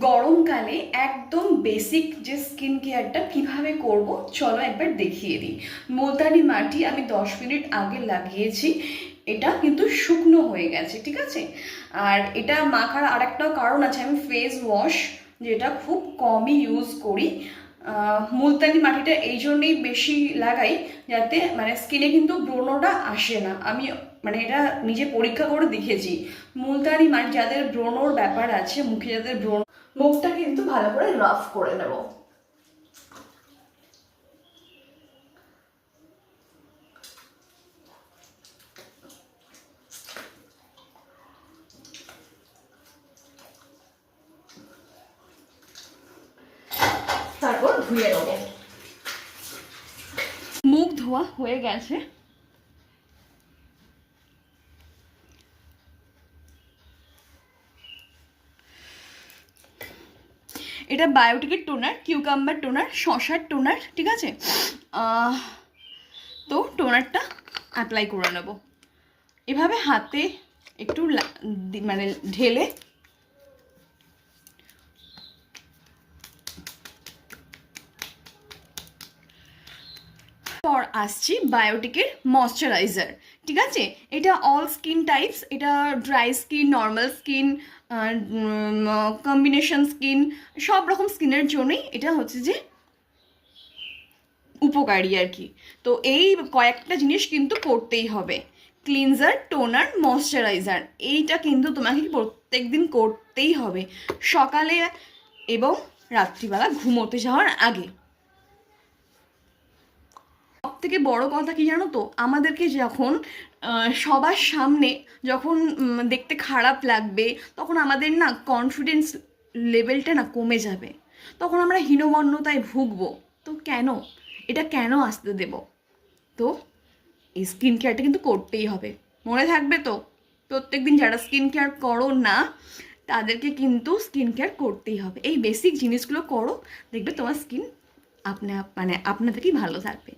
গরমকালে একদম বেসিক যে স্কিন কেয়ারটা কিভাবে করব চলো একবার দেখিয়ে দিই। মুলতানি মাটি আমি 10 মিনিট আগে লাগিয়েছি, এটা কিন্তু শুকনো হয়ে গেছে, ঠিক আছে। আর এটা মাখার আরেকটাও কারণ আছে, আমি ফেস ওয়াশ যেটা খুব কমই ইউজ করি। মুলতানি মাটিটা এই জন্যেই বেশি লাগাই যাতে মানে স্কিনে কিন্তু ব্রণটা আসে না। আমি মানে এটা নিজে পরীক্ষা করে দেখেছি। মুলতানি মাটি যাদের ব্রণর ব্যাপার আছে, মুখে যাদের ব্রণ, মুখটা কিন্তু ভালো করে রাফ করে নেব। তারপর ধুয়ে নেব। মুখ ধোয়া হয়ে গেছে। এটা বায়োটিকের টোনার, কিউকাম্বার টোনার, শশার টোনার, ঠিক আছে। তো টোনারটা অ্যাপ্লাই করে নেব এভাবে হাতে একটু মানে ঢেলে। পর আসছি বায়োটিকের ময়শ্চারাইজার, ঠিক আছে। এটা অল স্কিন টাইপস, এটা dry skin, normal skin, combination skin, সব রকম স্কিনের জন্যই এটা হচ্ছে যে উপকারী আর কি। তো এই কয়েকটা জিনিস কিন্তু করতেই হবে, ক্লিনজার, টোনার, ময়শ্চারাইজার, এইটা কিন্তু তোমাকে প্রত্যেক দিন করতেই হবে, সকালে এবং রাত্রিবেলা ঘুমোতে যাওয়ার আগে। সব থেকে বড় কথা কি জানো তো, আমাদেরকে যখন সবার সামনে যখন দেখতে খারাপ লাগবে, তখন আমাদের না কনফিডেন্স লেভেলটা না কমে যাবে, তখন আমরা হীনমন্যতায় ভুগবো। তো কেন, এটা কেন আসতে দেব? তো এই স্কিন কেয়ারটা কিন্তু করতেই হবে, মনে থাকবে তো। প্রত্যেক দিন যারা স্কিন কেয়ার করো না তাদেরকে কিন্তু স্কিন কেয়ার করতেই হবে। এই বেসিক জিনিসগুলো করো, দেখবে তোমার স্কিন মানে আপনা থেকেই ভালো থাকবে।